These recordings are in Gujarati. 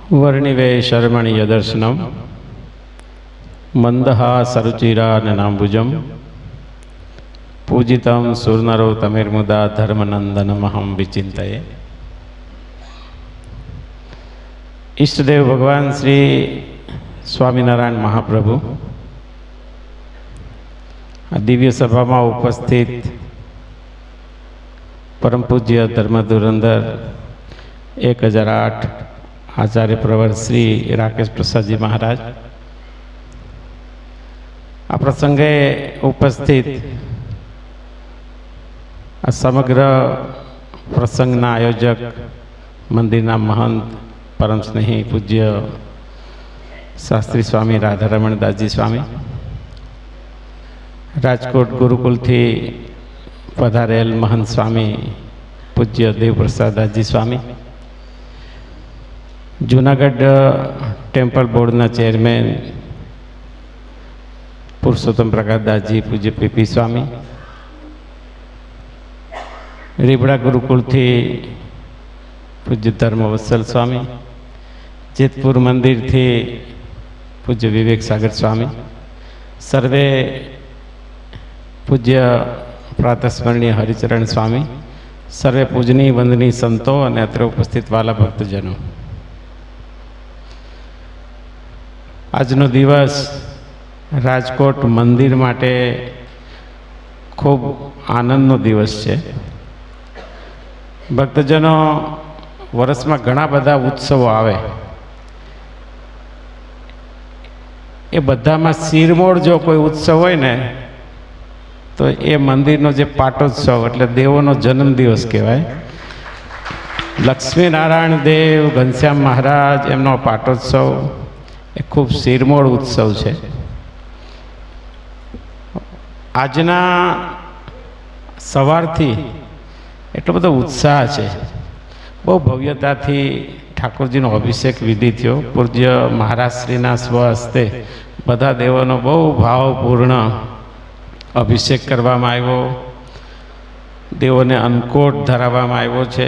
વર્ણિવે શર્મણીય દર્શનમ મંદહા સરુચિરાનનાંબુજમ પૂજિતમ સુરનરો તમિર્મુદા ધર્મનંદનમહં વિચિંતયે. ઈષ્ટદેવ ભગવાન શ્રી સ્વામિનારાયણ મહાપ્રભુ આ દિવ્ય સભામાં ઉપસ્થિત પરમ પૂજ્ય ધર્મ ધુરંધર 1008 આચાર્ય પ્રવર શ્રી રાકેશ પ્રસાદજી મહારાજ, આ પ્રસંગે ઉપસ્થિત આ સમગ્ર પ્રસંગના આયોજક મંદિરના મહંત પરમ સ્નેહી પૂજ્ય શાસ્ત્રી સ્વામી રાધારમણ દાસજી સ્વામી, રાજકોટ ગુરુકુલથી પધારેલ મહંત સ્વામી પૂજ્ય દેવપ્રસાદ દાસજી સ્વામી, જૂનાગઢ ટેમ્પલ બોર્ડના ચેરમેન પુરુષોત્તમ પ્રકાશ દાસજી પૂજ્ય પીપી સ્વામી, રીબડા ગુરુકુલથી પૂજ્ય ધર્મવત્સલ સ્વામી, જેતપુર મંદિરથી પૂજ્ય વિવેક સાગર સ્વામી, સર્વે પૂજ્ય પ્રાતસ્મરણીય હરિચરણ સ્વામી, સર્વે પૂજની વંદની સંતો અને અત્રે ઉપસ્થિત વાલા ભક્તજનો, આજનો દિવસ રાજકોટ મંદિર માટે ખૂબ આનંદનો દિવસ છે. ભક્તજનો, વર્ષમાં ઘણા બધા ઉત્સવો આવે, એ બધામાં શિરમોર જો કોઈ ઉત્સવ હોય ને તો એ મંદિરનો જે પાટોત્સવ એટલે દેવોનો જન્મદિવસ કહેવાય. લક્ષ્મીનારાયણ દેવ ઘનશ્યામ મહારાજ એમનો પાટોત્સવ એ ખૂબ શિરમોર ઉત્સવ છે. આજના સવારથી એટલો બધો ઉત્સાહ છે, બહુ ભવ્યતાથી ઠાકોરજીનો અભિષેક વિધિ થયો. પૂજ્ય મહારાજશ્રીના સ્વહસ્તે બધા દેવોનો બહુ ભાવપૂર્ણ અભિષેક કરવામાં આવ્યો, દેવોને અન્નકોટ ધરાવવામાં આવ્યો છે.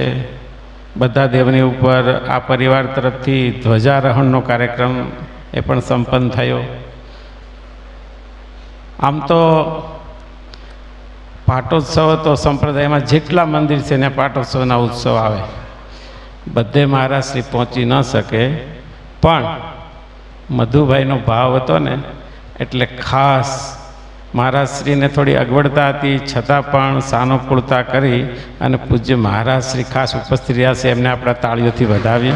બધા દેવની ઉપર આ પરિવાર તરફથી ધ્વજારોહણનો કાર્યક્રમ એ પણ સંપન્ન થયો. આમ તો પાટોત્સવ તો સંપ્રદાયમાં જેટલા મંદિર છે ને પાટોત્સવના ઉત્સવ આવે, બધે મહારાજશ્રી પહોંચી ન શકે, પણ મધુભાઈનો ભાવ હતો ને એટલે ખાસ મહારાજશ્રીને થોડી અગવડતા હતી, છતાં પણ સાનુકૂળતા કરી અને પૂજ્ય મહારાજશ્રી ખાસ ઉપસ્થિત રહ્યા છે, એમને આપણે તાળીઓથી વધાવીએ.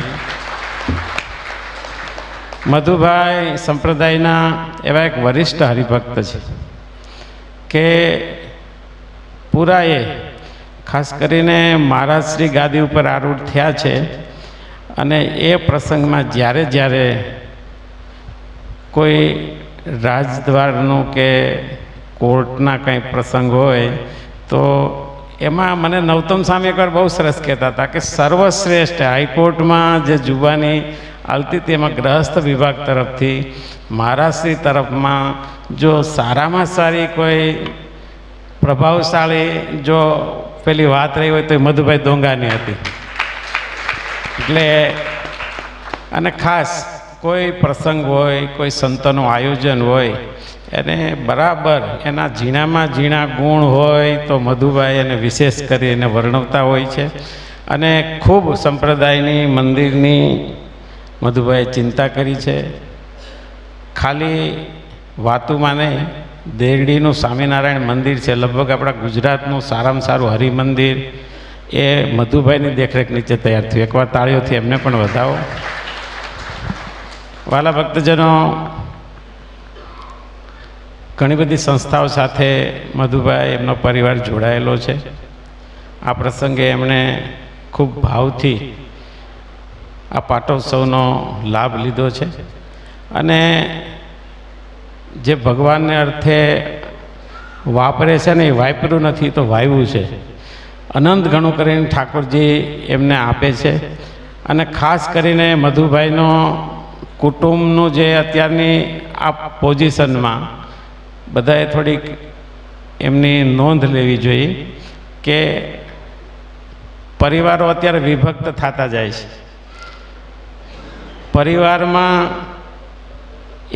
મધુભાઈ સંપ્રદાયના એવા એક વરિષ્ઠ હરિભક્ત છે કે પૂરા એ ખાસ કરીને મહારાજશ્રી ગાદી ઉપર આરૂઢ થયા છે અને એ પ્રસંગમાં જ્યારે જ્યારે કોઈ રાજદ્વારનું કે કોર્ટના કંઈ પ્રસંગ હોય તો એમાં મને નવતમ સ્વામી એકવાર બહુ સરસ કહેતા હતા કે સર્વશ્રેષ્ઠ હાઈકોર્ટમાં જે જુબાની હાલતી તેમાં ગ્રહસ્થ વિભાગ તરફથી મહારાજશ્રી તરફમાં જો સારામાં સારી કોઈ પ્રભાવશાળી જો પેલી વાત રહી હોય તો એ મધુભાઈ દોંગાની હતી. એટલે અને ખાસ કોઈ પ્રસંગ હોય, કોઈ સંતોનું આયોજન હોય, એને બરાબર એના ઝીણામાં ઝીણા ગુણ હોય તો મધુભાઈ એને વિશેષ કરી એને વર્ણવતા હોય છે. અને ખૂબ સંપ્રદાયની મંદિરની મધુભાઈએ ચિંતા કરી છે. ખાલી વાતુમાં નહીં, દેરડીનું સ્વામિનારાયણ મંદિર છે, લગભગ આપણા ગુજરાતનું સારામાં સારું હરિમંદિર એ મધુભાઈની દેખરેખ નીચે તૈયાર થયું. એકવાર તાળીઓથી એમને પણ વધાવો. વાલા ભક્તજનો, ઘણી બધી સંસ્થાઓ સાથે મધુભાઈ એમનો પરિવાર જોડાયેલો છે. આ પ્રસંગે એમણે ખૂબ ભાવથી આ પાટોત્સવનો લાભ લીધો છે અને જે ભગવાનને અર્થે વાપરે છે ને એ વાપર્યું નથી તો વાવ્યું છે. અનંત ઘણું કરીને ઠાકોરજી એમને આપે છે. અને ખાસ કરીને મધુભાઈનો કુટુંબનું જે અત્યારની આ પોઝિશનમાં બધાએ થોડીક એમની નોંધ લેવી જોઈએ કે પરિવારો અત્યારે વિભક્ત થતા જાય છે. પરિવારમાં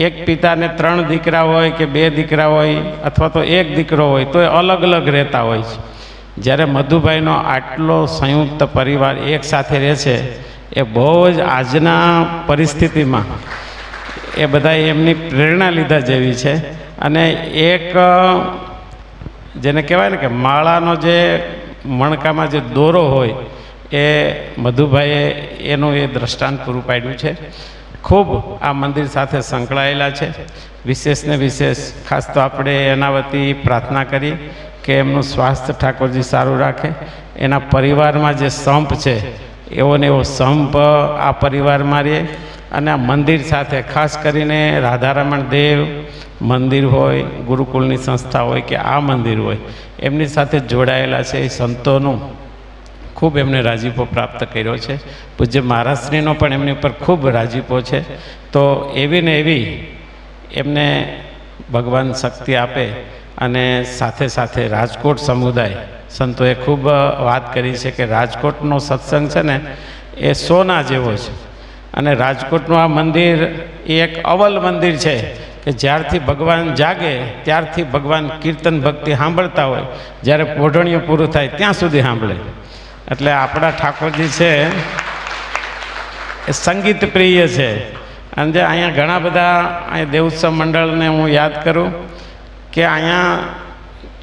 એક પિતાને 3 દીકરા હોય કે 2 દીકરા હોય અથવા તો એક દીકરો હોય તો એ અલગ અલગ રહેતા હોય છે. જ્યારે મધુભાઈનો આટલો સંયુક્ત પરિવાર એક સાથે રહે છે એ બહુ જ આજના પરિસ્થિતિમાં એ બધા એમની પ્રેરણા લીધા જેવી છે. અને એક જેને કહેવાય ને કે માળાનો જે મણકામાં જે દોરો હોય એ મધુભાઈએ એનું એ દ્રષ્ટાંત પૂરું પાડ્યું છે. ખૂબ આ મંદિર સાથે સંકળાયેલા છે. વિશેષ ને વિશેષ ખાસ તો આપણે એના વતી પ્રાર્થના કરી કે એમનું સ્વાસ્થ્ય ઠાકોરજી સારું રાખે. એના પરિવારમાં જે સંપ છે એવો ને એવો સંપ આ પરિવારમાં રહે. અને આ મંદિર સાથે ખાસ કરીને રાધારમણ દેવ મંદિર હોય, ગુરુકુળની સંસ્થા હોય કે આ મંદિર હોય, એમની સાથે જોડાયેલા છે એ સંતોનું ખૂબ એમને રાજીપો પ્રાપ્ત કર્યો છે. પૂજ્ય મહારાજશ્રીનો પણ એમની ઉપર ખૂબ રાજીપો છે. તો એવી ને એવી એમને ભગવાન શક્તિ આપે. અને સાથે સાથે રાજકોટ સમુદાય સંતોએ ખૂબ વાત કરી છે કે રાજકોટનો સત્સંગ છે ને એ સોના જેવો છે. અને રાજકોટનું આ મંદિર એ એક અવલ મંદિર છે કે જ્યારથી ભગવાન જાગે ત્યારથી ભગવાન કીર્તન ભક્તિ સાંભળતા હોય, જ્યારે પોઢણીઓ પૂરું થાય ત્યાં સુધી સાંભળે. એટલે આપણા ઠાકોરજી છે એ સંગીત પ્રિય છે. અને જે અહીંયા ઘણા બધા અહીંયા દેવોત્સવ મંડળને હું યાદ કરું કે અહીંયા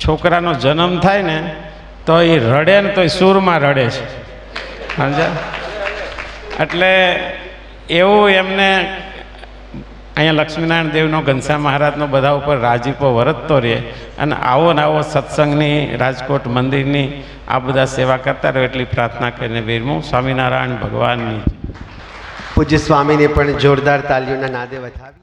છોકરાનો જન્મ થાય ને તો એ રડે ને તો એ સૂરમાં રડે છે. સમજ્યા? એટલે એવું એમને અહીંયા લક્ષ્મીનારાયણ દેવનો, ઘનશ્યામ મહારાજનો બધા ઉપર રાજીપો વરતતો રહે. અને આવો ને આવો સત્સંગની, રાજકોટ મંદિરની આ બધા સેવા કરતા રહો એટલી પ્રાર્થના કરીને વિરમું. સ્વામિનારાયણ ભગવાનની. પૂજ્ય સ્વામીને પણ જોરદાર તાલીઓના નાદે વધાવી.